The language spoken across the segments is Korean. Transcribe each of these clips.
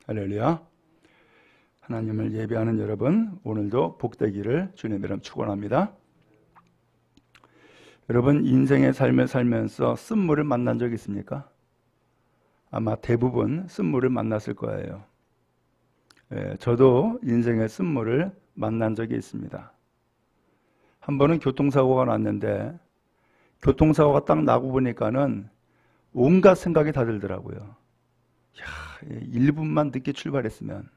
할렐루야. 하나님을 예배하는 여러분, 오늘도 복되기를 주님의 이름 축원합니다. 여러분, 인생의 삶을 살면서 쓴물을 만난 적 있습니까? 아마 대부분 쓴물을 만났을 거예요. 저도 인생의 쓴물을 만난 적이 있습니다. 한 번은 교통사고가 났는데, 교통사고가 딱 나고 보니까는 온갖 생각이 다 들더라고요. 1분만 늦게 출발했으면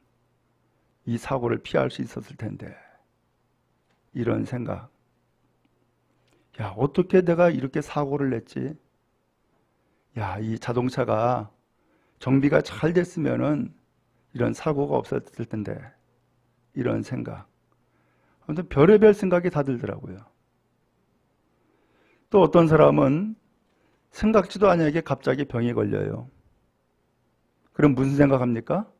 이 사고를 피할 수 있었을 텐데, 이런 생각. 어떻게 내가 이렇게 사고를 냈지? 이 자동차가 정비가 잘 됐으면은 이런 사고가 없었을 텐데, 이런 생각. 아무튼 별의별 생각이 다 들더라고요. 또 어떤 사람은 생각지도 않게 갑자기 병이 걸려요. 그럼 무슨 생각합니까?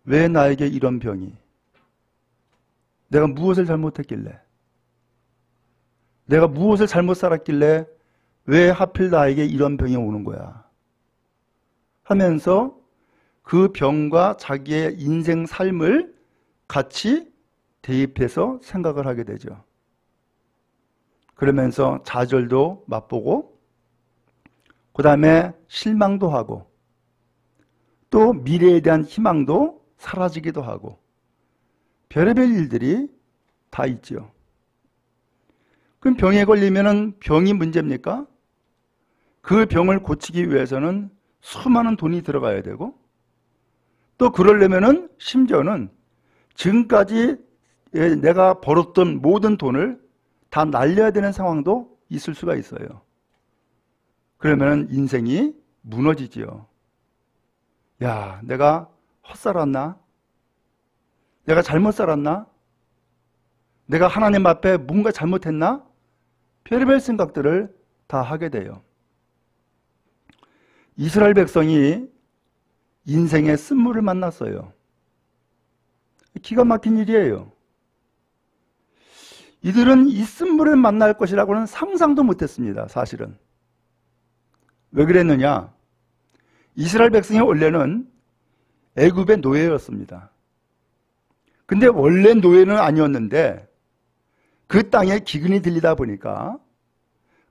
왜 나에게 이런 병이? 내가 무엇을 잘못했길래? 내가 무엇을 잘못 살았길래 왜 하필 나에게 이런 병이 오는 거야? 하면서 그 병과 자기의 인생 삶을 같이 대입해서 생각을 하게 되죠. 그러면서 좌절도 맛보고, 그 다음에 실망도 하고, 또 미래에 대한 희망도 사라지기도 하고, 별의별 일들이 다 있죠. 그럼 병에 걸리면은 병이 문제입니까? 그 병을 고치기 위해서는 수많은 돈이 들어가야 되고, 또 그러려면은 심지어는 지금까지 내가 벌었던 모든 돈을 다 날려야 되는 상황도 있을 수가 있어요. 그러면은 인생이 무너지지요. 내가 헛살았나? 내가 잘못 살았나? 내가 하나님 앞에 뭔가 잘못했나? 별의별 생각들을 다 하게 돼요. 이스라엘 백성이 인생의 쓴물을 만났어요. 기가 막힌 일이에요. 이들은 이 쓴물을 만날 것이라고는 상상도 못했습니다. 사실은. 왜 그랬느냐? 이스라엘 백성이 원래는 애굽의 노예였습니다. 근데 원래 노예는 아니었는데 그 땅에 기근이 들리다 보니까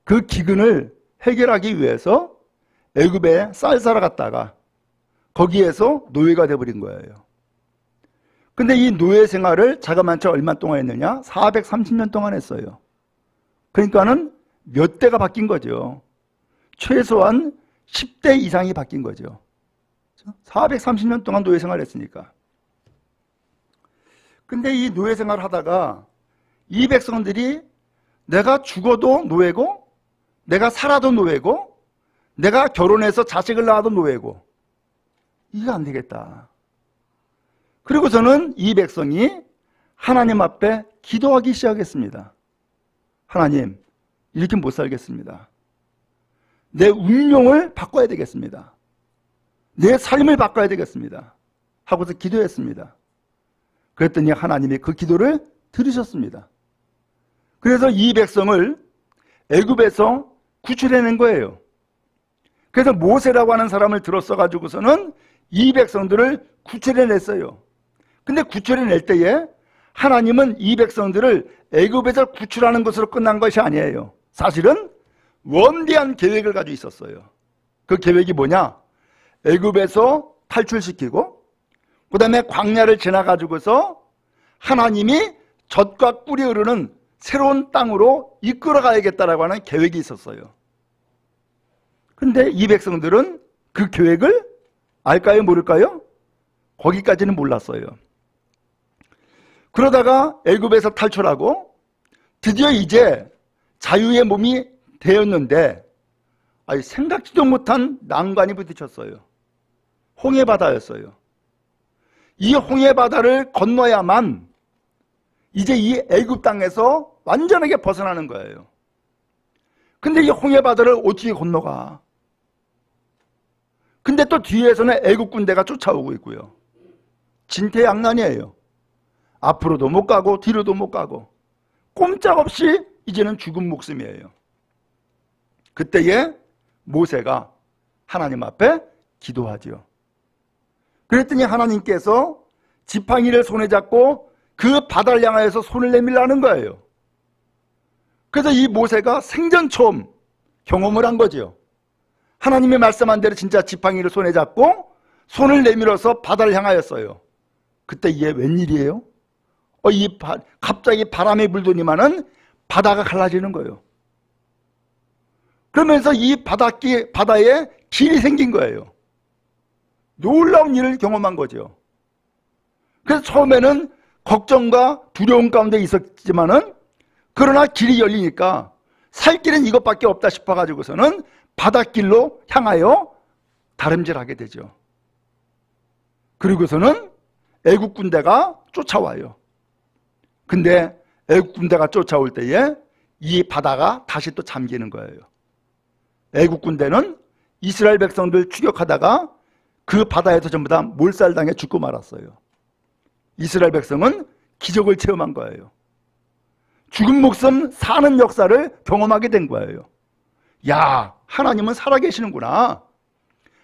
그 기근을 해결하기 위해서 애굽에 쌀 사러 갔다가 거기에서 노예가 돼버린 거예요. 근데 이 노예 생활을 자그마치 얼마 동안 했느냐? 430년 동안 했어요. 그러니까는 몇 대가 바뀐 거죠. 최소한 10대 이상이 바뀐 거죠. 430년 동안 노예 생활을 했으니까. 근데 이 노예 생활을 하다가 이 백성들이 내가 죽어도 노예고, 내가 살아도 노예고, 내가 결혼해서 자식을 낳아도 노예고, 이게 안 되겠다. 그리고서는 이 백성이 하나님 앞에 기도하기 시작했습니다. 하나님, 이렇게 못 살겠습니다. 내 운명을 바꿔야 되겠습니다. 내 삶을 바꿔야 되겠습니다. 하고서 기도했습니다. 그랬더니 하나님이 그 기도를 들으셨습니다. 그래서 이 백성을 애굽에서 구출해낸 거예요. 그래서 모세라고 하는 사람을 들었어가지고서는 이 백성들을 구출해냈어요. 근데 구출해낼 때에 하나님은 이 백성들을 애굽에서 구출하는 것으로 끝난 것이 아니에요. 사실은 원대한 계획을 가지고 있었어요. 그 계획이 뭐냐? 애굽에서 탈출시키고, 그 다음에 광야를 지나가지고서 하나님이 젖과 꿀이 흐르는 새로운 땅으로 이끌어 가야겠다라고 하는 계획이 있었어요. 근데 이 백성들은 그 계획을 알까요? 모를까요? 거기까지는 몰랐어요. 그러다가 애굽에서 탈출하고 드디어 이제 자유의 몸이 되었는데 생각지도 못한 난관이 부딪혔어요. 홍해바다였어요. 이 홍해바다를 건너야만 이제 이 애굽 땅에서 완전하게 벗어나는 거예요. 근데 이 홍해바다를 어떻게 건너가? 근데 또 뒤에서는 애굽 군대가 쫓아오고 있고요. 진퇴양난이에요. 앞으로도 못 가고 뒤로도 못 가고. 꼼짝없이 이제는 죽은 목숨이에요. 그때에 모세가 하나님 앞에 기도하죠. 그랬더니 하나님께서 지팡이를 손에 잡고 그 바다를 향하여서 손을 내밀라는 거예요. 그래서 이 모세가 생전 처음 경험을 한 거죠. 하나님의 말씀한 대로 진짜 지팡이를 손에 잡고 손을 내밀어서 바다를 향하였어요. 그때 이게 웬일이에요? 갑자기 바람이 불더니만은 바다가 갈라지는 거예요. 그러면서 이 바다에 길이 생긴 거예요. 놀라운 일을 경험한 거죠. 그래서 처음에는 걱정과 두려움 가운데 있었지만은 그러나 길이 열리니까 살 길은 이것밖에 없다 싶어가지고서는 바닷길로 향하여 다름질하게 되죠. 그리고서는 애국 군대가 쫓아와요. 근데 애국 군대가 쫓아올 때에 이 바다가 다시 또 잠기는 거예요. 애국 군대는 이스라엘 백성들 추격하다가 그 바다에서 전부 다 몰살당해 죽고 말았어요. 이스라엘 백성은 기적을 체험한 거예요. 죽은 목숨 사는 역사를 경험하게 된 거예요. 야, 하나님은 살아계시는구나.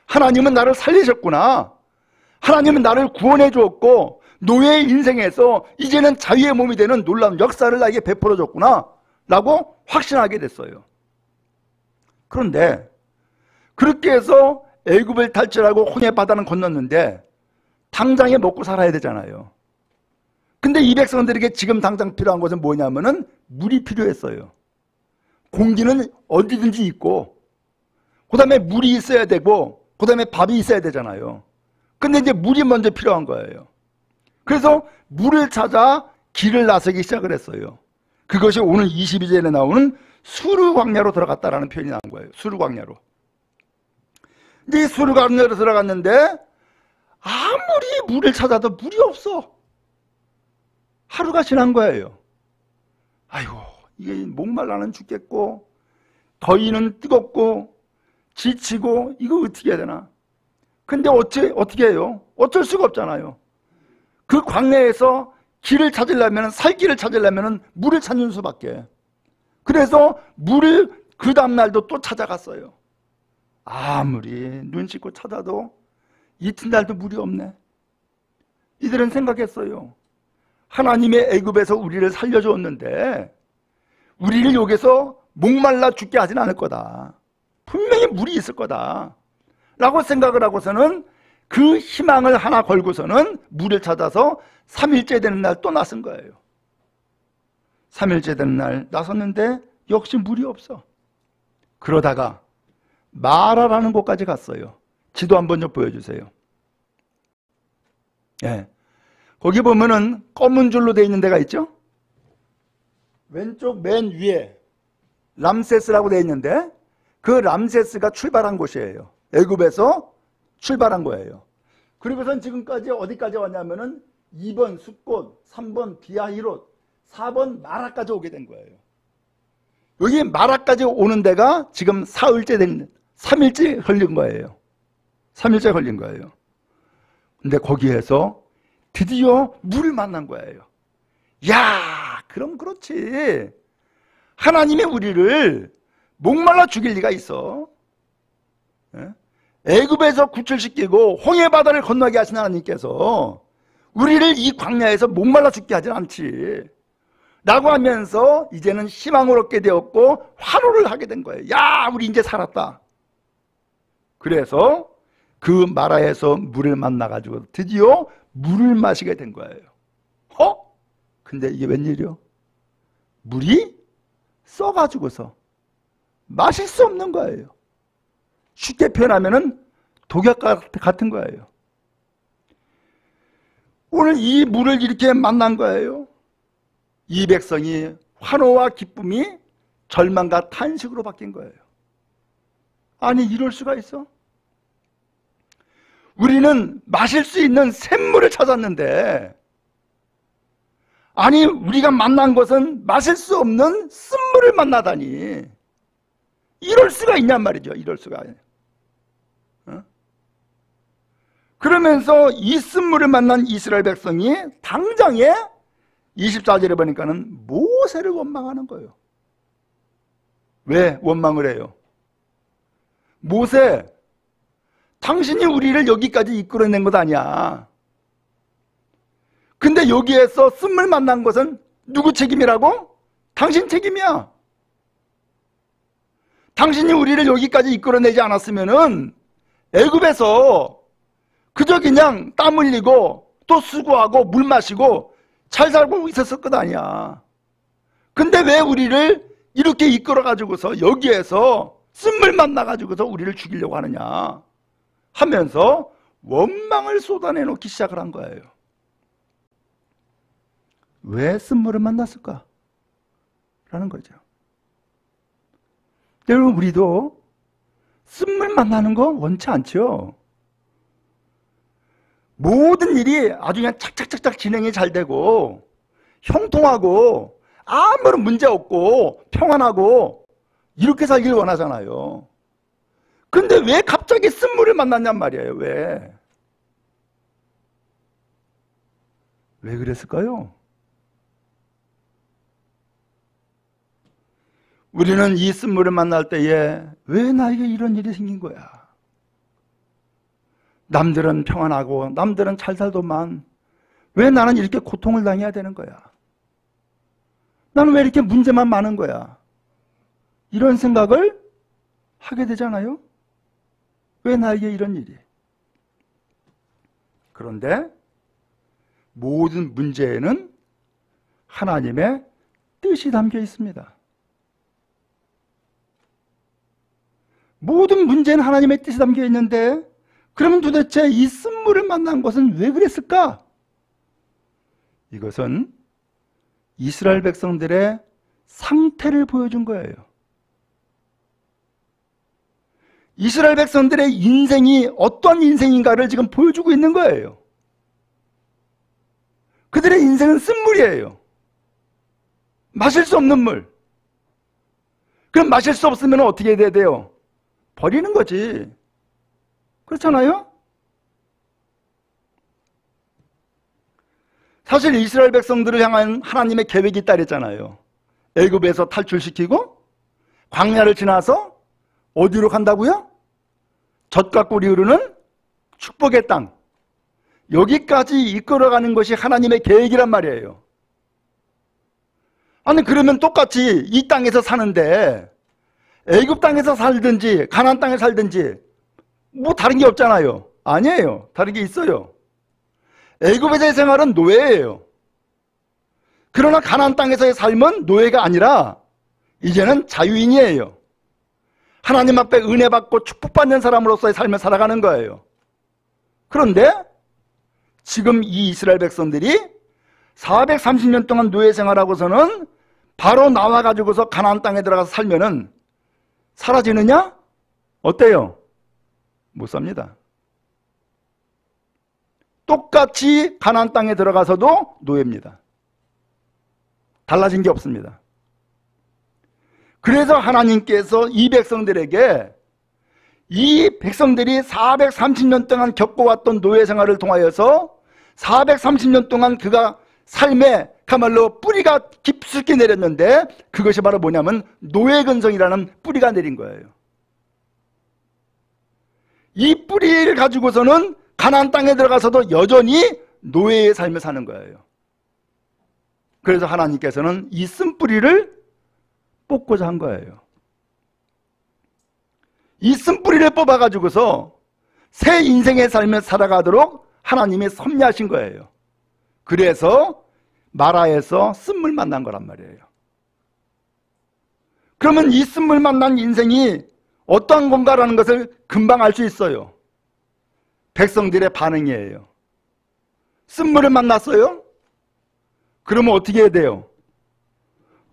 하나님은 나를 살리셨구나. 하나님은 나를 구원해 주었고 노예의 인생에서 이제는 자유의 몸이 되는 놀라운 역사를 나에게 베풀어 줬구나 라고 확신하게 됐어요. 그런데 그렇게 해서 애굽을 탈출하고 홍해 바다는 건넜는데 당장에 먹고 살아야 되잖아요. 근데 이 백성들에게 지금 당장 필요한 것은 뭐냐면은 물이 필요했어요. 공기는 어디든지 있고 그 다음에 물이 있어야 되고 그 다음에 밥이 있어야 되잖아요. 근데 이제 물이 먼저 필요한 거예요. 그래서 물을 찾아 길을 나서기 시작을 했어요. 그것이 오늘 22절에 나오는 수르 광야로 들어갔다라는 표현이 나온 거예요. 수르 광야로. 이제 이 수르 광야로 들어갔는데 아무리 물을 찾아도 물이 없어. 하루가 지난 거예요. 아이고, 이게 목말라는 죽겠고 더위는 뜨겁고 지치고 이거 어떻게 해야 되나. 근데 어떻게 해요? 어쩔 수가 없잖아요. 그 광야에서 길을 찾으려면, 살 길을 찾으려면 물을 찾는 수밖에. 그래서 물을 그 다음날도 또 찾아갔어요. 아무리 눈 씻고 찾아도 이튿날도 물이 없네. 이들은 생각했어요. 하나님의 애굽에서 우리를 살려주었는데 우리를 여기서 목말라 죽게 하진 않을 거다. 분명히 물이 있을 거다 라고 생각을 하고서는 그 희망을 하나 걸고서는 물을 찾아서 3일째 되는 날 또 나선 거예요. 3일째 되는 날 나섰는데 역시 물이 없어. 그러다가 마라라는 곳까지 갔어요. 지도 한번 좀 보여주세요. 예. 거기 보면은 검은 줄로 되어 있는 데가 있죠? 왼쪽 맨 위에 람세스라고 되어 있는데 그 람세스가 출발한 곳이에요. 애굽에서 출발한 거예요. 그리고선 지금까지 어디까지 왔냐면은 2번 숫꽃, 3번 비아히롯, 4번 마라까지 오게 된 거예요. 여기 마라까지 오는 데가 지금 3일째 걸린 거예요. 3일째 걸린 거예요. 근데 거기에서 드디어 물을 만난 거예요. 야, 그럼 그렇지. 하나님의 우리를 목말라 죽일 리가 있어. 애굽에서 구출시키고 홍해 바다를 건너게 하신 하나님께서 우리를 이 광야에서 목말라 죽게 하진 않지 라고 하면서 이제는 희망을 얻게 되었고 환호를 하게 된 거예요. 야, 우리 이제 살았다. 그래서 그 마라에서 물을 만나가지고 드디어 물을 마시게 된 거예요. 근데 이게 웬일이요? 물이 써가지고서 마실 수 없는 거예요. 쉽게 표현하면은 독약 같은 거예요. 오늘 이 물을 이렇게 만난 거예요. 이 백성이 환호와 기쁨이 절망과 탄식으로 바뀐 거예요. 아니, 이럴 수가 있어? 우리는 마실 수 있는 샘물을 찾았는데 아니, 우리가 만난 것은 마실 수 없는 쓴물을 만나다니. 이럴 수가 있냔 말이죠. 이럴 수가. 그러면서 이 쓴물을 만난 이스라엘 백성이 당장에 24절에 보니까는 모세를 원망하는 거예요. 왜 원망을 해요? 모세, 당신이 우리를 여기까지 이끌어낸 것 아니야. 근데 여기에서 쓴물 만난 것은 누구 책임이라고? 당신 책임이야. 당신이 우리를 여기까지 이끌어내지 않았으면은 애굽에서 그저 그냥 땀 흘리고 또 수고하고 물 마시고 잘 살고 있었을 것 아니야. 근데 왜 우리를 이렇게 이끌어가지고서 여기에서 쓴물 만나가지고서 우리를 죽이려고 하느냐 하면서 원망을 쏟아내놓기 시작을 한 거예요. 왜 쓴물을 만났을까? 라는 거죠. 여러분, 우리도 쓴물 만나는 거 원치 않죠? 모든 일이 아주 그냥 착착착착 진행이 잘 되고 형통하고 아무런 문제 없고 평안하고 이렇게 살길 원하잖아요. 근데 왜 갑자기 쓴물을 만났냔 말이에요. 왜 그랬을까요? 우리는 이 쓴물을 만날 때에 왜 나에게 이런 일이 생긴 거야? 남들은 평안하고 남들은 잘 살더만 왜 나는 이렇게 고통을 당해야 되는 거야? 나는 왜 이렇게 문제만 많은 거야? 이런 생각을 하게 되잖아요. 왜 나에게 이런 일이? 그런데 모든 문제에는 하나님의 뜻이 담겨 있습니다. 모든 문제는 하나님의 뜻이 담겨 있는데 그러면 도대체 이 쓴물을 만난 것은 왜 그랬을까? 이것은 이스라엘 백성들의 상태를 보여준 거예요. 이스라엘 백성들의 인생이 어떤 인생인가를 지금 보여주고 있는 거예요. 그들의 인생은 쓴물이에요. 마실 수 없는 물. 그럼 마실 수 없으면 어떻게 해야 돼요? 버리는 거지. 그렇잖아요? 사실 이스라엘 백성들을 향한 하나님의 계획이 있다 그랬잖아요. 애굽에서 탈출시키고 광야를 지나서 어디로 간다고요? 젖과 꿀이 흐르는 축복의 땅. 여기까지 이끌어가는 것이 하나님의 계획이란 말이에요. 아니 그러면 똑같이 이 땅에서 사는데 애굽 땅에서 살든지 가나안 땅에 살든지 뭐 다른 게 없잖아요. 아니에요. 다른 게 있어요. 애굽에서의 생활은 노예예요. 그러나 가나안 땅에서의 삶은 노예가 아니라 이제는 자유인이에요. 하나님 앞에 은혜 받고 축복받는 사람으로서의 삶을 살아가는 거예요. 그런데 지금 이 이스라엘 백성들이 430년 동안 노예 생활하고서는 바로 나와가지고서 가나안 땅에 들어가서 살면은 사라지느냐? 어때요? 못 삽니다. 똑같이 가나안 땅에 들어가서도 노예입니다. 달라진 게 없습니다. 그래서 하나님께서 이 백성들에게 이 백성들이 430년 동안 겪어왔던 노예 생활을 통하여서 430년 동안 그가 삶에 그야말로 뿌리가 깊숙이 내렸는데 그것이 바로 뭐냐면 노예근성이라는 뿌리가 내린 거예요. 이 뿌리를 가지고서는 가나안 땅에 들어가서도 여전히 노예의 삶을 사는 거예요. 그래서 하나님께서는 이 쓴뿌리를 뽑고자 한 거예요. 이 쓴뿌리를 뽑아가지고서 새 인생의 삶을 살아가도록 하나님이 섭리하신 거예요. 그래서 마라에서 쓴물 만난 거란 말이에요. 그러면 이 쓴물 만난 인생이 어떠한 건가라는 것을 금방 알 수 있어요. 백성들의 반응이에요. 쓴물을 만났어요? 그러면 어떻게 해야 돼요?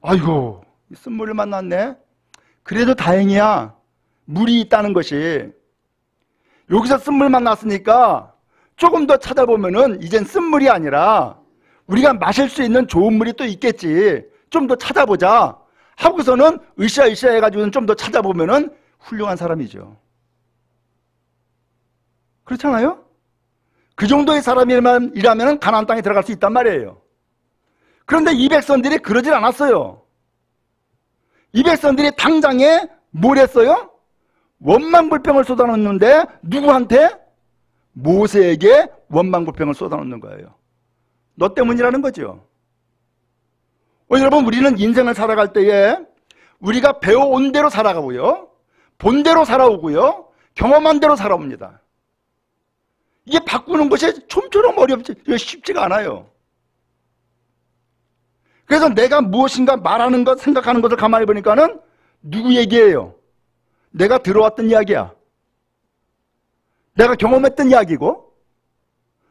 아이고, 쓴물을 만났네? 그래도 다행이야. 물이 있다는 것이. 여기서 쓴물 만났으니까 조금 더 찾아보면은 이젠 쓴물이 아니라 우리가 마실 수 있는 좋은 물이 또 있겠지. 좀 더 찾아보자. 하고서는 으쌰으쌰 해가지고는 좀 더 찾아보면은 훌륭한 사람이죠. 그렇잖아요? 그 정도의 사람이라면 가나안 땅에 들어갈 수 있단 말이에요. 그런데 이 백성들이 그러질 않았어요. 이 백성들이 당장에 뭘 했어요? 원망불평을 쏟아놓는데 누구한테? 모세에게 원망불평을 쏟아놓는 거예요. 너 때문이라는 거죠. 여러분, 우리는 인생을 살아갈 때에 우리가 배워온 대로 살아가고요, 본대로 살아오고요, 경험한 대로 살아옵니다. 이게 바꾸는 것이 좀처럼 어렵지, 쉽지가 않아요. 그래서 내가 무엇인가 말하는 것, 생각하는 것을 가만히 보니까는 누구 얘기예요? 내가 들어왔던 이야기야. 내가 경험했던 이야기고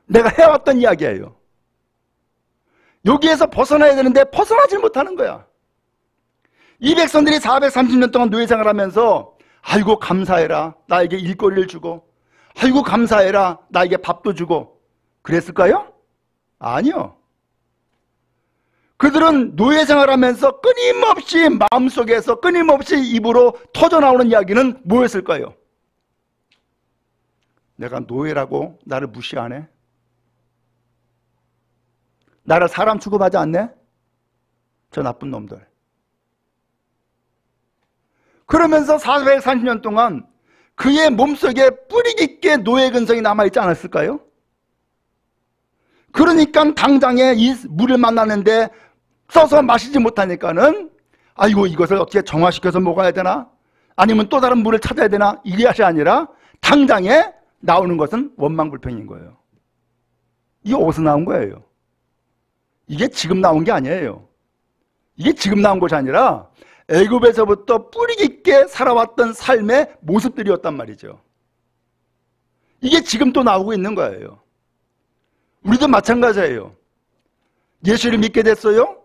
내가 해왔던 이야기예요. 여기에서 벗어나야 되는데 벗어나질 못하는 거야. 이 백성들이 430년 동안 노예생활 하면서 아이고 감사해라, 나에게 일거리를 주고, 아이고 감사해라, 나에게 밥도 주고 그랬을까요? 아니요. 그들은 노예생활 하면서 끊임없이 마음속에서 끊임없이 입으로 터져나오는 이야기는 뭐였을까요? 내가 노예라고 나를 무시하네? 나를 사람 취급하지 않네? 저 나쁜 놈들. 그러면서 430년 동안 그의 몸속에 뿌리 깊게 노예 근성이 남아있지 않았을까요? 그러니까 당장에 이 물을 만나는데 써서 마시지 못하니까는 아이고 이것을 어떻게 정화시켜서 먹어야 되나? 아니면 또 다른 물을 찾아야 되나? 이게 아니라 당장에 나오는 것은 원망불평인 거예요. 이게 어디서 나온 거예요? 이게 지금 나온 게 아니에요. 이게 지금 나온 것이 아니라 애굽에서부터 뿌리 깊게 살아왔던 삶의 모습들이었단 말이죠. 이게 지금 또 나오고 있는 거예요. 우리도 마찬가지예요. 예수를 믿게 됐어요?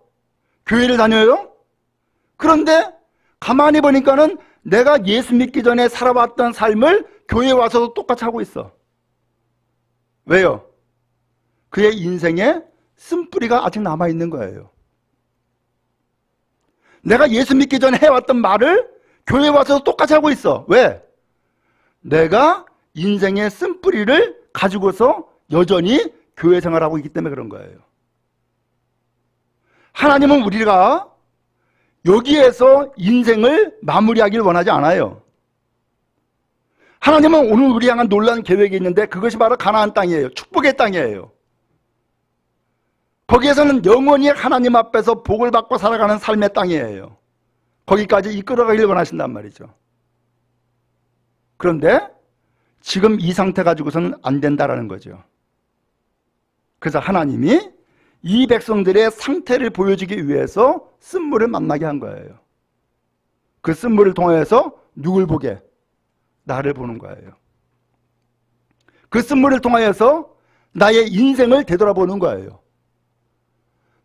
교회를 다녀요? 그런데 가만히 보니까는 내가 예수 믿기 전에 살아왔던 삶을 교회에 와서도 똑같이 하고 있어. 왜요? 그의 인생에 쓴뿌리가 아직 남아있는 거예요. 내가 예수 믿기 전에 해왔던 말을 교회에 와서도 똑같이 하고 있어. 왜? 내가 인생의 쓴뿌리를 가지고서 여전히 교회 생활하고 있기 때문에 그런 거예요. 하나님은 우리가 여기에서 인생을 마무리하길 원하지 않아요. 하나님은 오늘 우리 향한 놀라운 계획이 있는데 그것이 바로 가나안 땅이에요. 축복의 땅이에요. 거기에서는 영원히 하나님 앞에서 복을 받고 살아가는 삶의 땅이에요. 거기까지 이끌어가길 원하신단 말이죠. 그런데 지금 이 상태 가지고서는 안 된다라는 거죠. 그래서 하나님이 이 백성들의 상태를 보여주기 위해서 쓴물을 만나게 한 거예요. 그 쓴물을 통해서 누굴 보게? 나를 보는 거예요. 그 쓴물을 통하여서 나의 인생을 되돌아보는 거예요.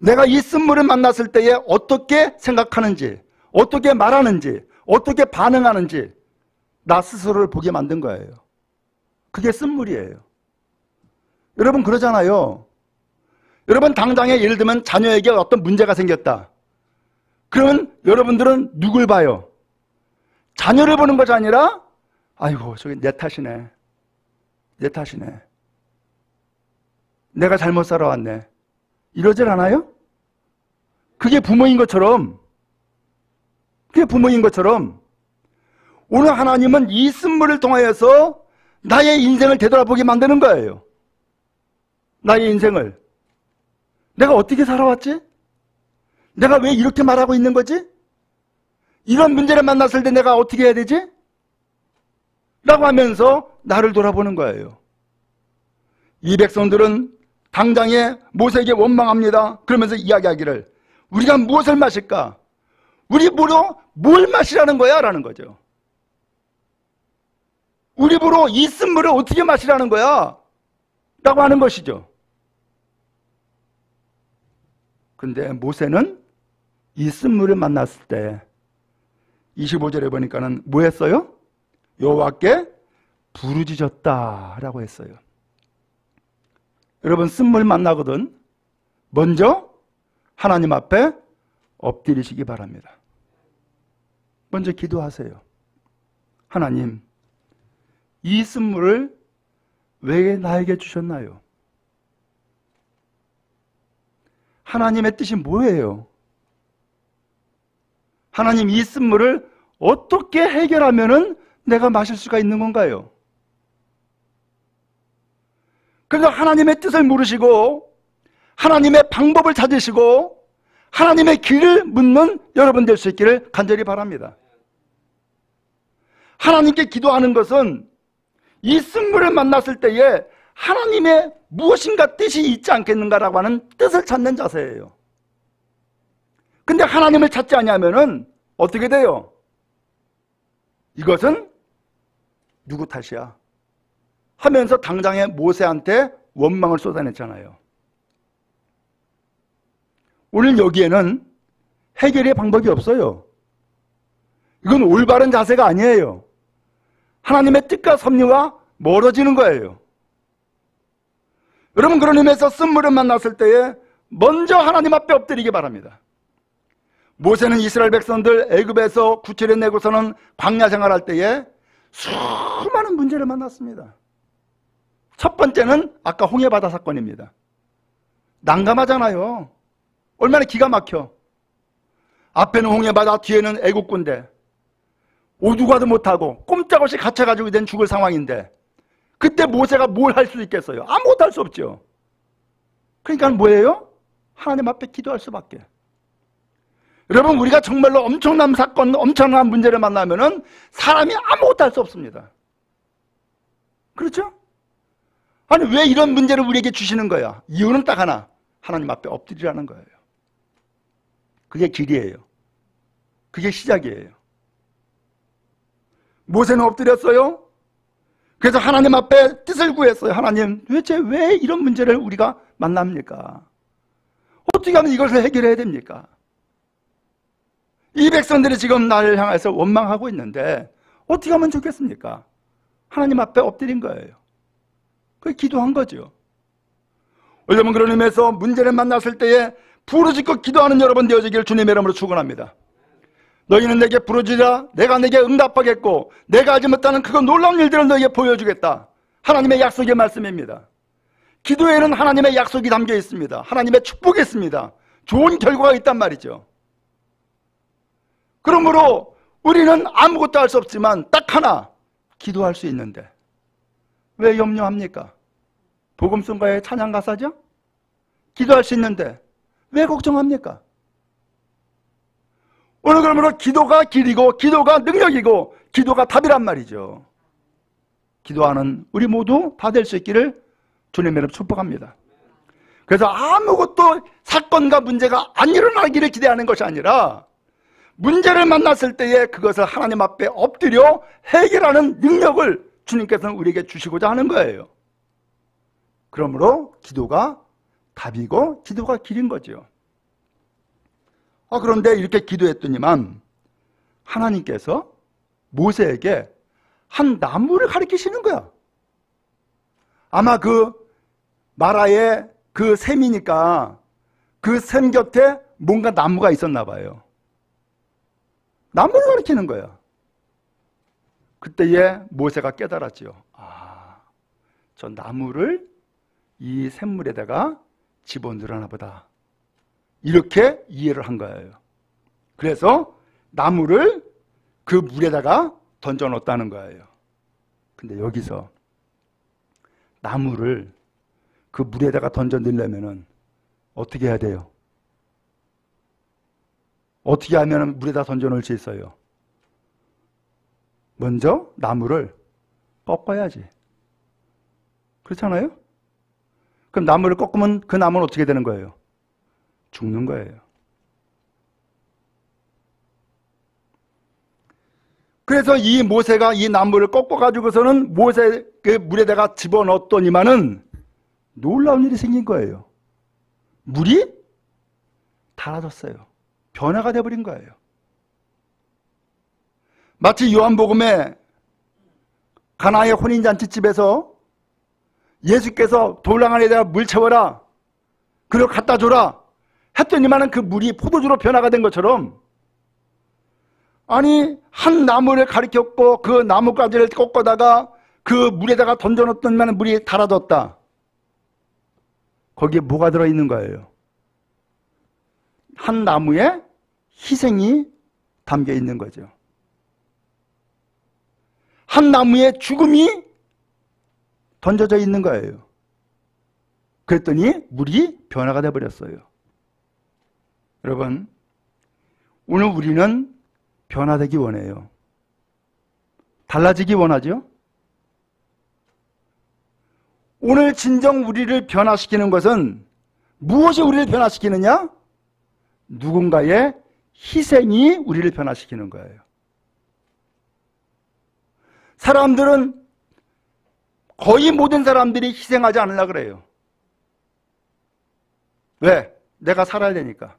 내가 이 쓴물을 만났을 때에 어떻게 생각하는지, 어떻게 말하는지, 어떻게 반응하는지 나 스스로를 보게 만든 거예요. 그게 쓴물이에요. 여러분 그러잖아요. 여러분 당장에 예를 들면 자녀에게 어떤 문제가 생겼다. 그러면 여러분들은 누굴 봐요? 자녀를 보는 것이 아니라 아이고 저게 내 탓이네. 내 탓이네. 내가 잘못 살아왔네. 이러질 않아요? 그게 부모인 것처럼, 그게 부모인 것처럼 오늘 하나님은 이 쓴물을 통하여서 나의 인생을 되돌아보게 만드는 거예요. 나의 인생을. 내가 어떻게 살아왔지? 내가 왜 이렇게 말하고 있는 거지? 이런 문제를 만났을 때 내가 어떻게 해야 되지? 라고 하면서 나를 돌아보는 거예요. 이 백성들은 당장에 모세에게 원망합니다. 그러면서 이야기하기를 우리가 무엇을 마실까? 우리 보러 뭘 마시라는 거야? 라는 거죠. 우리 보러 이 쓴물을 어떻게 마시라는 거야? 라고 하는 것이죠. 근데 모세는 이 쓴물을 만났을 때 25절에 보니까는 뭐 했어요? 여호와께 부르짖었다 라고 했어요. 여러분 쓴물 만나거든 먼저 하나님 앞에 엎드리시기 바랍니다. 먼저 기도하세요. 하나님, 이 쓴물을 왜 나에게 주셨나요? 하나님의 뜻이 뭐예요? 하나님, 이 쓴물을 어떻게 해결하면은 내가 마실 수가 있는 건가요? 그래서 하나님의 뜻을 물으시고 하나님의 방법을 찾으시고 하나님의 길을 묻는 여러분 될 수 있기를 간절히 바랍니다. 하나님께 기도하는 것은 이 쓴물을 만났을 때에 하나님의 무엇인가 뜻이 있지 않겠는가라고 하는 뜻을 찾는 자세예요. 근데 하나님을 찾지 않으면은 어떻게 돼요? 이것은 누구 탓이야? 하면서 당장에 모세한테 원망을 쏟아냈잖아요. 오늘 여기에는 해결의 방법이 없어요. 이건 올바른 자세가 아니에요. 하나님의 뜻과 섭리와 멀어지는 거예요. 여러분, 그런 의미에서 쓴물을 만났을 때에 먼저 하나님 앞에 엎드리기 바랍니다. 모세는 이스라엘 백성들 애굽에서 구출해내고서는 광야 생활할 때에 수많은 문제를 만났습니다. 첫 번째는 아까 홍해바다 사건입니다. 난감하잖아요. 얼마나 기가 막혀. 앞에는 홍해바다, 뒤에는 애국 군대. 오두가도 못하고 꼼짝없이 갇혀가지고 된 죽을 상황인데 그때 모세가 뭘 할 수 있겠어요? 아무것도 할 수 없죠. 그러니까 뭐예요? 하나님 앞에 기도할 수밖에. 여러분, 우리가 정말로 엄청난 사건, 엄청난 문제를 만나면은 사람이 아무것도 할 수 없습니다. 그렇죠? 아니, 왜 이런 문제를 우리에게 주시는 거야? 이유는 딱 하나. 하나님 앞에 엎드리라는 거예요. 그게 길이에요. 그게 시작이에요. 모세는 엎드렸어요. 그래서 하나님 앞에 뜻을 구했어요. 하나님, 도대체 왜 이런 문제를 우리가 만납니까? 어떻게 하면 이것을 해결해야 됩니까? 이 백성들이 지금 나를 향해서 원망하고 있는데 어떻게 하면 좋겠습니까? 하나님 앞에 엎드린 거예요. 그게 기도한 거죠. 여러분, 그런 의미에서 문제를 만났을 때에 부르짖고 기도하는 여러분 되어지기를 주님의 이름으로 축원합니다. 너희는 내게 부르짖으라. 내가 내게 응답하겠고 내가 하지 못하는 그 놀라운 일들을 너희에게 보여주겠다. 하나님의 약속의 말씀입니다. 기도에는 하나님의 약속이 담겨 있습니다. 하나님의 축복이 있습니다. 좋은 결과가 있단 말이죠. 그러므로 우리는 아무것도 할 수 없지만 딱 하나, 기도할 수 있는데 왜 염려합니까? 복음성가의 찬양 가사죠? 기도할 수 있는데 왜 걱정합니까? 오늘 그러므로 기도가 길이고 기도가 능력이고 기도가 답이란 말이죠. 기도하는 우리 모두 다 될 수 있기를 주님의 이름으로 축복합니다. 그래서 아무것도 사건과 문제가 안 일어나기를 기대하는 것이 아니라 문제를 만났을 때에 그것을 하나님 앞에 엎드려 해결하는 능력을 주님께서는 우리에게 주시고자 하는 거예요. 그러므로 기도가 답이고 기도가 길인 거죠. 그런데 이렇게 기도했더니만 하나님께서 모세에게 한 나무를 가리키시는 거야. 아마 그 마라의 그 샘이니까 그 샘 곁에 뭔가 나무가 있었나 봐요. 나무를 가리키는 거야. 그때에 모세가 깨달았죠. 저 나무를 이 샘물에다가 집어넣으려나 보다. 이렇게 이해를 한 거예요. 그래서 나무를 그 물에다가 던져 넣었다는 거예요. 근데 여기서 나무를 그 물에다가 던져 넣으려면은 어떻게 해야 돼요? 어떻게 하면 물에다 던져 넣을 수 있어요? 먼저 나무를 꺾어야지. 그렇잖아요? 그럼 나무를 꺾으면 그 나무는 어떻게 되는 거예요? 죽는 거예요. 그래서 이 모세가 이 나무를 꺾어가지고서는 모세 그 물에다가 집어넣었더니만은 놀라운 일이 생긴 거예요. 물이 달아졌어요. 변화가 돼버린 거예요. 마치 요한복음에 가나의 혼인잔치집에서 예수께서 돌랑 안에다가 물 채워라, 그리고 갖다 줘라 했더니만은 그 물이 포도주로 변화가 된 것처럼, 아니 한 나무를 가리켰고 그 나뭇가지를 꺾어다가 그 물에다가 던져놓더니만 물이 달아졌다. 거기에 뭐가 들어있는 거예요? 한 나무에 희생이 담겨 있는 거죠. 한 나무에 죽음이 던져져 있는 거예요. 그랬더니 물이 변화가 되어버렸어요. 여러분, 오늘 우리는 변화되기 원해요. 달라지기 원하죠? 오늘 진정 우리를 변화시키는 것은 무엇이 우리를 변화시키느냐? 누군가의 희생이 우리를 변화시키는 거예요. 사람들은 거의 모든 사람들이 희생하지 않으려고 그래요. 왜? 내가 살아야 되니까.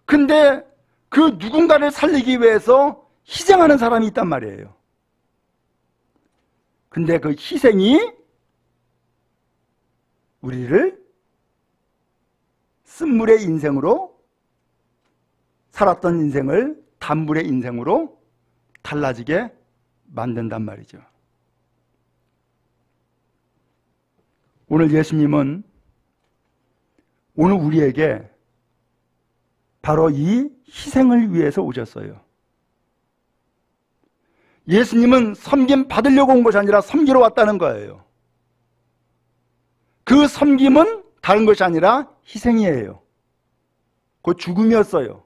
근데 그 누군가를 살리기 위해서 희생하는 사람이 있단 말이에요. 근데 그 희생이 우리를 쓴물의 인생으로, 살았던 인생을 단물의 인생으로 달라지게 만든단 말이죠. 오늘 예수님은 오늘 우리에게 바로 이 희생을 위해서 오셨어요. 예수님은 섬김 받으려고 온 것이 아니라 섬기러 왔다는 거예요. 그 섬김은 다른 것이 아니라 희생이에요. 그 죽음이었어요.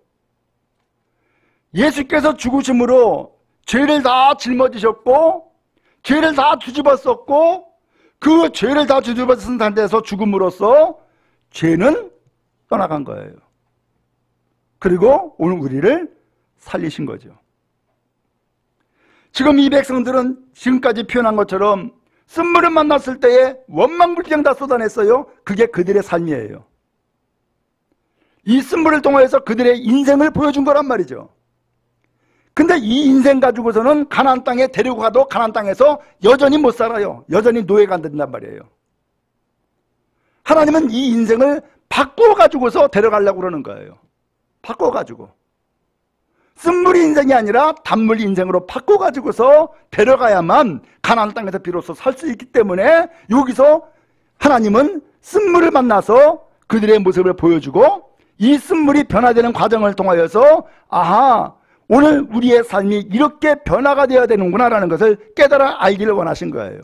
예수께서 죽으심으로 죄를 다 짊어지셨고 죄를 다 뒤집었었고 그 죄를 다 뒤집어쓴 상태에서 죽음으로써 죄는 떠나간 거예요. 그리고 오늘 우리를 살리신 거죠. 지금 이 백성들은 지금까지 표현한 것처럼 쓴물을 만났을 때에 원망불평 다 쏟아냈어요. 그게 그들의 삶이에요. 이 쓴물을 통해서 그들의 인생을 보여준 거란 말이죠. 근데 이 인생 가지고서는 가나안 땅에 데리고 가도 가나안 땅에서 여전히 못 살아요. 여전히 노예가 된단 말이에요. 하나님은 이 인생을 바꿔가지고서 데려가려고 그러는 거예요. 바꿔가지고. 쓴물 인생이 아니라 단물 인생으로 바꿔가지고서 데려가야만 가나안 땅에서 비로소 살 수 있기 때문에 여기서 하나님은 쓴물을 만나서 그들의 모습을 보여주고 이 쓴물이 변화되는 과정을 통하여서 아하, 오늘 우리의 삶이 이렇게 변화가 되어야 되는구나 라는 것을 깨달아 알기를 원하신 거예요.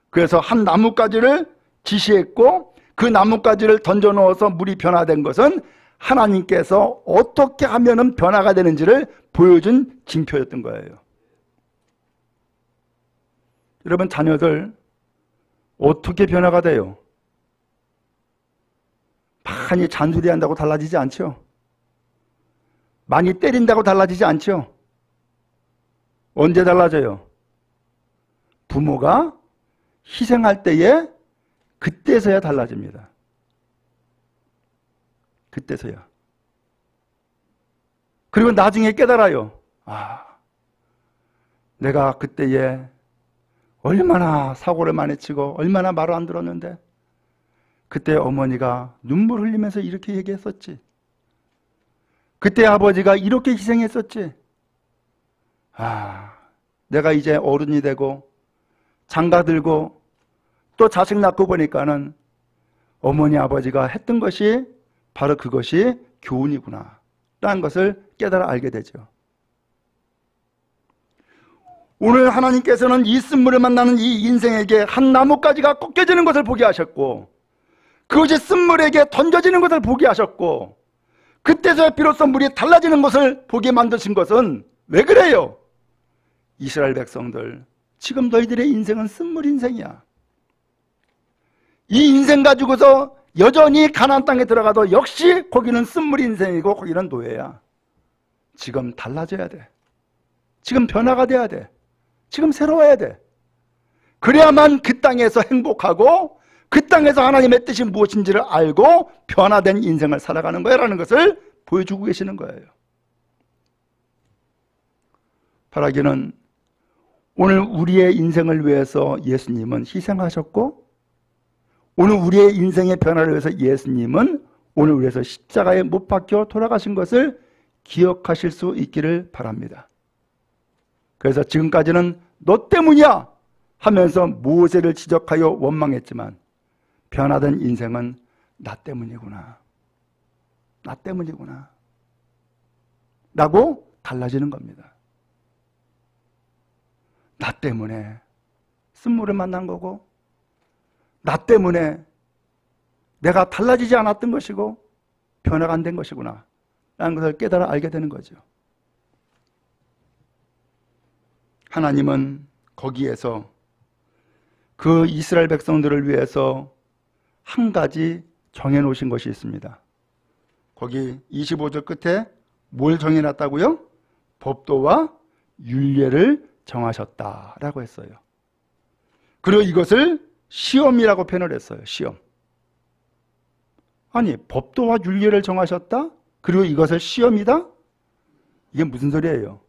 그래서 한 나뭇가지를 지시했고 그 나뭇가지를 던져 넣어서 물이 변화된 것은 하나님께서 어떻게 하면 변화가 되는지를 보여준 징표였던 거예요. 여러분, 자녀들 어떻게 변화가 돼요? 많이 잔소리한다고 달라지지 않죠? 많이 때린다고 달라지지 않죠? 언제 달라져요? 부모가 희생할 때에 그때서야 달라집니다. 그때서야. 그리고 나중에 깨달아요. 아, 내가 그때에 얼마나 사고를 많이 치고 얼마나 말을 안 들었는데 그때 어머니가 눈물 흘리면서 이렇게 얘기했었지. 그때 아버지가 이렇게 희생했었지. 아, 내가 이제 어른이 되고 장가 들고 또 자식 낳고 보니까는 어머니 아버지가 했던 것이 바로 그것이 교훈이구나 라는 것을 깨달아 알게 되죠. 오늘 하나님께서는 이 쓴물을 만나는 이 인생에게 한 나뭇가지가 꺾여지는 것을 보게 하셨고 그것이 쓴물에게 던져지는 것을 보게 하셨고 그때서야 비로소 물이 달라지는 것을 보게 만드신 것은 왜 그래요? 이스라엘 백성들, 지금 너희들의 인생은 쓴물 인생이야. 이 인생 가지고서 여전히 가나안 땅에 들어가도 역시 거기는 쓴물 인생이고 거기는 노예야. 지금 달라져야 돼. 지금 변화가 돼야 돼. 지금 새로워야 돼. 그래야만 그 땅에서 행복하고 그 땅에서 하나님의 뜻이 무엇인지를 알고 변화된 인생을 살아가는 거야 라는 것을 보여주고 계시는 거예요. 바라기는 오늘 우리의 인생을 위해서 예수님은 희생하셨고 오늘 우리의 인생의 변화를 위해서 예수님은 오늘 위해서 십자가에 못 박혀 돌아가신 것을 기억하실 수 있기를 바랍니다. 그래서 지금까지는 너 때문이야 하면서 모세를 지적하여 원망했지만 변화된 인생은 나 때문이구나. 나 때문이구나. 라고 달라지는 겁니다. 나 때문에 쓴물을 만난 거고, 나 때문에 내가 달라지지 않았던 것이고 변화가 안 된 것이구나 라는 것을 깨달아 알게 되는 거죠. 하나님은 거기에서 그 이스라엘 백성들을 위해서 한 가지 정해놓으신 것이 있습니다. 거기 25절 끝에 뭘 정해놨다고요? 법도와 율례를 정하셨다라고 했어요. 그리고 이것을 시험이라고 표현을 했어요. 시험. 아니, 법도와 율례를 정하셨다? 그리고 이것을 시험이다? 이게 무슨 소리예요?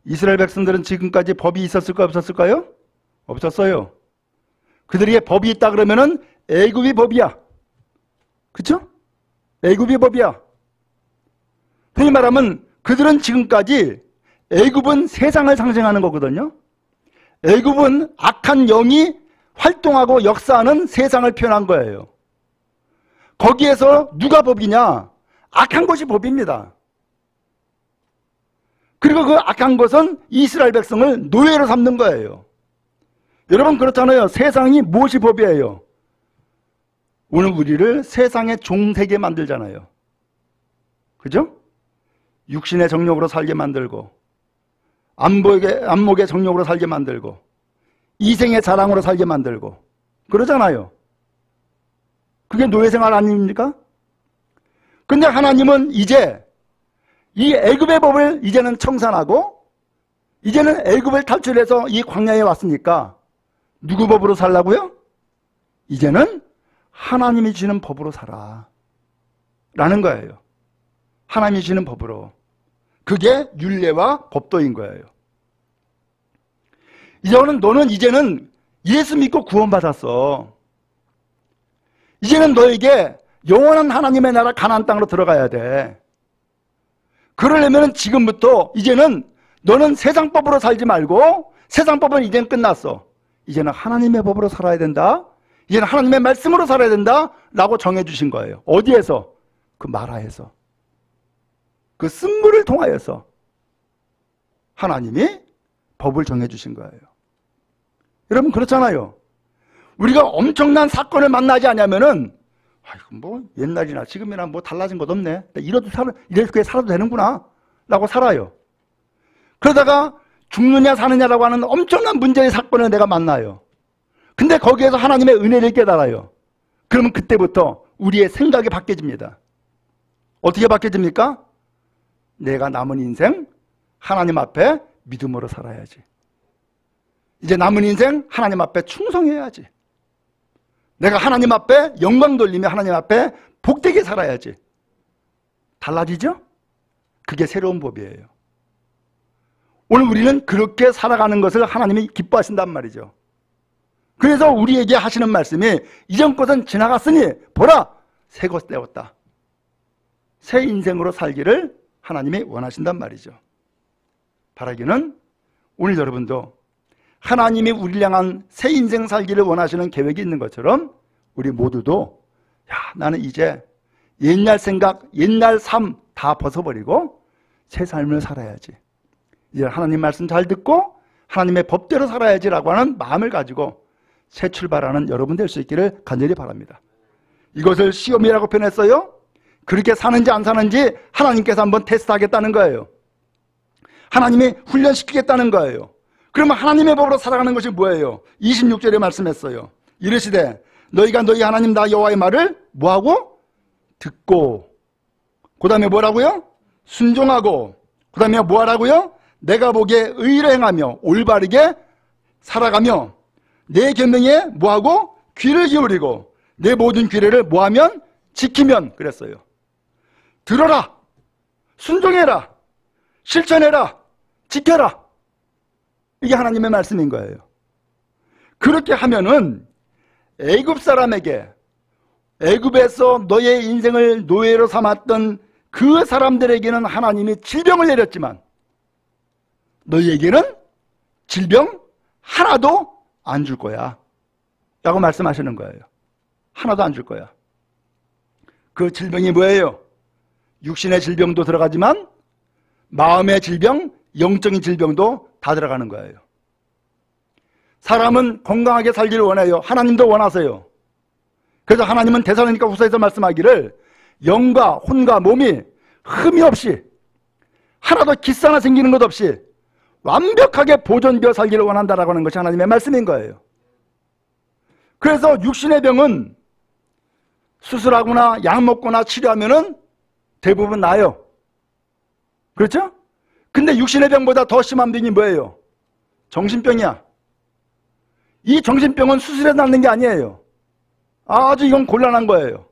이스라엘 백성들은 지금까지 법이 있었을까요? 없었을까요? 없었어요. 그들에게 법이 있다 그러면은 애굽이 법이야. 그쵸? 애굽이 법이야. 흔히 말하면 그들은 지금까지, 애굽은 세상을 상징하는 거거든요. 애굽은 악한 영이 활동하고 역사하는 세상을 표현한 거예요. 거기에서 누가 법이냐? 악한 것이 법입니다. 그리고 그 악한 것은 이스라엘 백성을 노예로 삼는 거예요. 여러분 그렇잖아요. 세상이 무엇이 법이에요? 오늘 우리를 세상의 종되게 만들잖아요. 그죠? 육신의 정욕으로 살게 만들고, 안목의 정욕으로 살게 만들고, 이생의 자랑으로 살게 만들고 그러잖아요. 그게 노예생활 아닙니까? 근데 하나님은 이제 이 애굽의 법을 이제는 청산하고, 이제는 애굽을 탈출해서 이 광야에 왔으니까 누구 법으로 살라고요? 이제는 하나님이 주는 법으로 살아 라는 거예요. 하나님이 주는 법으로. 그게 율례와 법도인 거예요. 너는 이제는 예수 믿고 구원받았어. 이제는 너에게 영원한 하나님의 나라 가나안 땅으로 들어가야 돼. 그러려면 지금부터 이제는 너는 세상 법으로 살지 말고, 세상 법은 이제는 끝났어. 이제는 하나님의 법으로 살아야 된다. 이제는 하나님의 말씀으로 살아야 된다 라고 정해주신 거예요. 어디에서? 그 마라에서. 그 쓴물을 통하여서 하나님이 법을 정해주신 거예요. 여러분 그렇잖아요. 우리가 엄청난 사건을 만나지 않으면은, 뭐 옛날이나 지금이나 뭐 달라진 것 없네, 이렇게 살아도 되는구나 라고 살아요. 그러다가 죽느냐 사느냐라고 하는 엄청난 문제의 사건을 내가 만나요. 근데 거기에서 하나님의 은혜를 깨달아요. 그러면 그때부터 우리의 생각이 바뀌어집니다. 어떻게 바뀌어집니까? 내가 남은 인생 하나님 앞에 믿음으로 살아야지. 이제 남은 인생 하나님 앞에 충성해야지. 내가 하나님 앞에 영광 돌리며 하나님 앞에 복되게 살아야지. 달라지죠? 그게 새로운 법이에요. 오늘 우리는 그렇게 살아가는 것을 하나님이 기뻐하신단 말이죠. 그래서 우리에게 하시는 말씀이, 이전 것은 지나갔으니 보라 새 것 되었다. 새 인생으로 살기를 하나님이 원하신단 말이죠. 바라기는 오늘 여러분도 하나님이 우리를 향한 새 인생 살기를 원하시는 계획이 있는 것처럼, 우리 모두도 나는 이제 옛날 생각, 옛날 삶 다 벗어버리고 새 삶을 살아야지. 이제 하나님 말씀 잘 듣고 하나님의 법대로 살아야지라고 하는 마음을 가지고 새 출발하는 여러분 될 수 있기를 간절히 바랍니다. 이것을 시험이라고 표현했어요. 그렇게 사는지 안 사는지 하나님께서 한번 테스트하겠다는 거예요. 하나님이 훈련시키겠다는 거예요. 그러면 하나님의 법으로 살아가는 것이 뭐예요? 26절에 말씀했어요. 이르시되 너희가 너희 하나님 나 여호와의 말을 뭐하고? 듣고, 그 다음에 뭐라고요? 순종하고, 그 다음에 뭐하라고요? 내가 보기에 의를 행하며 올바르게 살아가며 내 계명에 뭐하고? 귀를 기울이고 내 모든 규례를 뭐하면? 지키면. 그랬어요. 들어라, 순종해라, 실천해라, 지켜라. 이게 하나님의 말씀인 거예요. 그렇게 하면은 애굽 사람에게, 애굽에서 너의 인생을 노예로 삼았던 그 사람들에게는 하나님이 질병을 내렸지만 너희에게는 질병 하나도 안 줄 거야 라고 말씀하시는 거예요. 하나도 안 줄 거야. 그 질병이 뭐예요? 육신의 질병도 들어가지만 마음의 질병, 영적인 질병도 다 들어가는 거예요. 사람은 건강하게 살기를 원해요. 하나님도 원하세요. 그래서 하나님은 데살로니가 후서에서 말씀하기를 영과 혼과 몸이 흠이 없이 하나도 기스 하나 생기는 것 없이 완벽하게 보존되어 살기를 원한다라고 하는 것이 하나님의 말씀인 거예요. 그래서 육신의 병은 수술하거나 약 먹거나 치료하면은 대부분 나아요. 그렇죠? 근데 육신의 병보다 더 심한 병이 뭐예요? 정신병이야. 이 정신병은 수술해서 낫는 게 아니에요. 아주 이건 곤란한 거예요.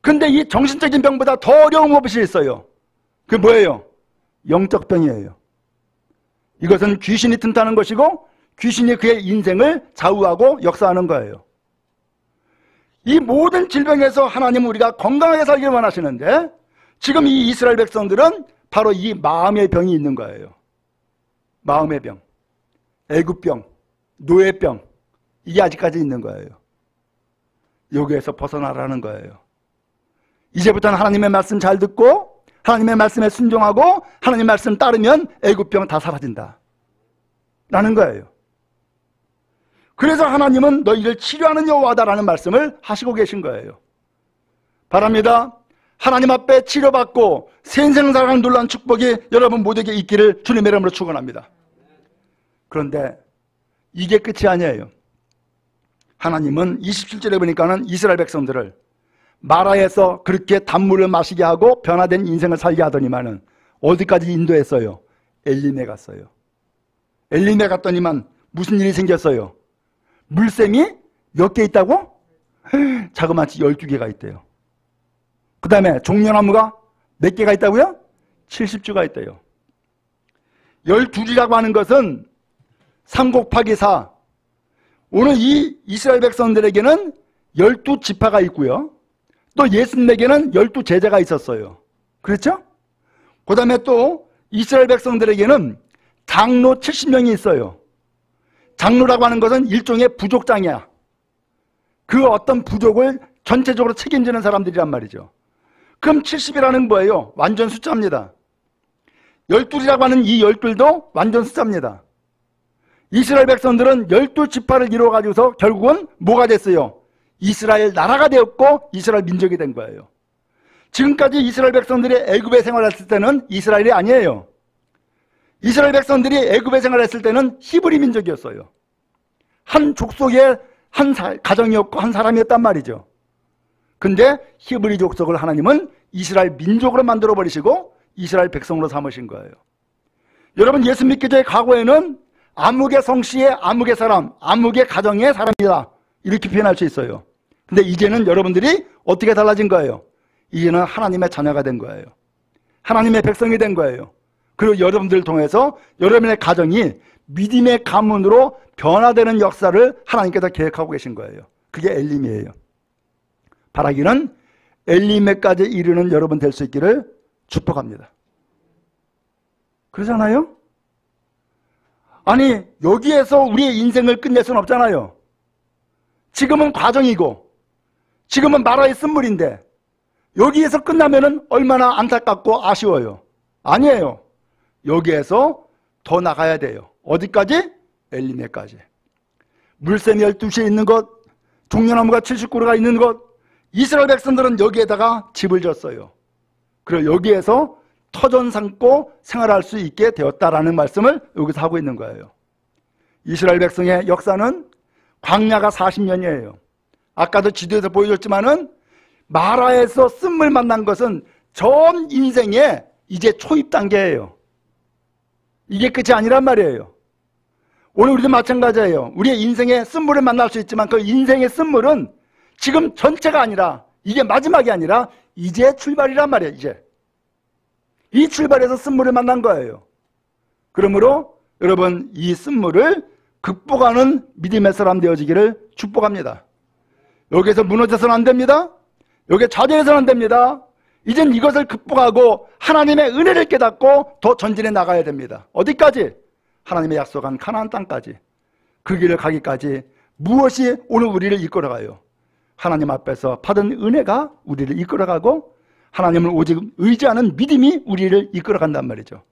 근데 이 정신적인 병보다 더 어려운 것이 있어요. 그게 뭐예요? 영적 병이에요. 이것은 귀신이 튼다는 것이고 귀신이 그의 인생을 좌우하고 역사하는 거예요. 이 모든 질병에서 하나님은 우리가 건강하게 살기를 원하시는데 지금 이 이스라엘 백성들은 바로 이 마음의 병이 있는 거예요. 마음의 병, 애굽병, 노예병, 이게 아직까지 있는 거예요. 여기에서 벗어나라는 거예요. 이제부터는 하나님의 말씀 잘 듣고 하나님의 말씀에 순종하고 하나님의 말씀 따르면 애굽병 다 사라진다 라는 거예요. 그래서 하나님은 너희를 치료하는 여호와다라는 말씀을 하시고 계신 거예요. 바랍니다. 하나님 앞에 치료받고 생생사랑 놀라운 축복이 여러분 모두에게 있기를 주님의 이름으로 축원합니다. 그런데 이게 끝이 아니에요. 하나님은 27절에 보니까는 이스라엘 백성들을 마라에서 그렇게 단물을 마시게 하고 변화된 인생을 살게 하더니만은 어디까지 인도했어요? 엘림에 갔어요. 엘림에 갔더니만 무슨 일이 생겼어요? 물샘이 몇 개 있다고? 자그마치 12개가 있대요. 그 다음에 종려나무가 몇 개가 있다고요? 70주가 있대요. 12지라고 하는 것은 3 곱하기 4. 오늘 이 이스라엘 백성들에게는 12지파가 있고요. 또 예수님에게는 12제자가 있었어요. 그렇죠? 그 다음에 또 이스라엘 백성들에게는 장로 70명이 있어요. 장로라고 하는 것은 일종의 부족장이야. 그 어떤 부족을 전체적으로 책임지는 사람들이란 말이죠. 그럼 70이라는 뭐예요? 완전 숫자입니다. 12이라고 하는 이 12도 완전 숫자입니다. 이스라엘 백성들은 12지파를 이루어가지고서 결국은 뭐가 됐어요? 이스라엘 나라가 되었고 이스라엘 민족이 된 거예요. 지금까지 이스라엘 백성들이 애굽에 생활했을 때는 이스라엘이 아니에요. 이스라엘 백성들이 애굽에 생활했을 때는 히브리 민족이었어요. 한 족속의 한 가정이었고 한 사람이었단 말이죠. 근데 히브리 족속을 하나님은 이스라엘 민족으로 만들어버리시고 이스라엘 백성으로 삼으신 거예요. 여러분 예수 믿기 전에 과거에는 암흑의 성씨의 암흑의 사람, 암흑의 가정의 사람이다 이렇게 표현할 수 있어요. 근데 이제는 여러분들이 어떻게 달라진 거예요? 이제는 하나님의 자녀가 된 거예요. 하나님의 백성이 된 거예요. 그리고 여러분들을 통해서 여러분의 가정이 믿음의 가문으로 변화되는 역사를 하나님께서 계획하고 계신 거예요. 그게 엘림이에요. 바라기는 엘림에까지 이르는 여러분 될 수 있기를 축복합니다. 그러잖아요? 아니 여기에서 우리의 인생을 끝낼 수는 없잖아요. 지금은 과정이고 지금은 마라의 쓴물인데 여기에서 끝나면은 얼마나 안타깝고 아쉬워요. 아니에요. 여기에서 더 나가야 돼요. 어디까지? 엘리메까지. 물샘이 12시에 있는 것, 종려나무가 70그루가 있는 것, 이스라엘 백성들은 여기에다가 집을 졌어요. 그리고 여기에서 터전 삼고 생활할 수 있게 되었다라는 말씀을 여기서 하고 있는 거예요. 이스라엘 백성의 역사는 광야가 40년이에요. 아까도 지도에서 보여줬지만은 마라에서 쓴물 만난 것은 전 인생의 이제 초입 단계예요. 이게 끝이 아니란 말이에요. 오늘 우리도 마찬가지예요. 우리의 인생에 쓴물을 만날 수 있지만 그 인생의 쓴물은 지금 전체가 아니라 이게 마지막이 아니라 이제 출발이란 말이에요. 이제 이 출발에서 쓴물을 만난 거예요. 그러므로 여러분 이 쓴물을 극복하는 믿음의 사람 되어지기를 축복합니다. 여기에서 무너져서는 안 됩니다. 여기에 좌절해서는 안 됩니다. 이젠 이것을 극복하고 하나님의 은혜를 깨닫고 더 전진해 나가야 됩니다. 어디까지? 하나님의 약속한 가나안 땅까지. 그 길을 가기까지 무엇이 오늘 우리를 이끌어가요? 하나님 앞에서 받은 은혜가 우리를 이끌어가고 하나님을 오직 의지하는 믿음이 우리를 이끌어간단 말이죠.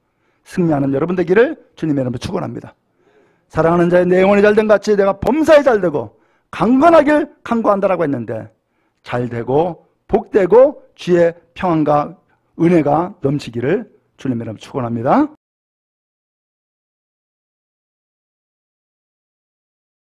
승리하는 여러분 되기를 주님의 이름으로 축원합니다. 사랑하는 자의 내 영혼이 잘된 같이 내가 범사에 잘되고 강건하길 간구한다라고 했는데 잘되고 복되고 주의 평안과 은혜가 넘치기를 주님의 이름으로 축원합니다.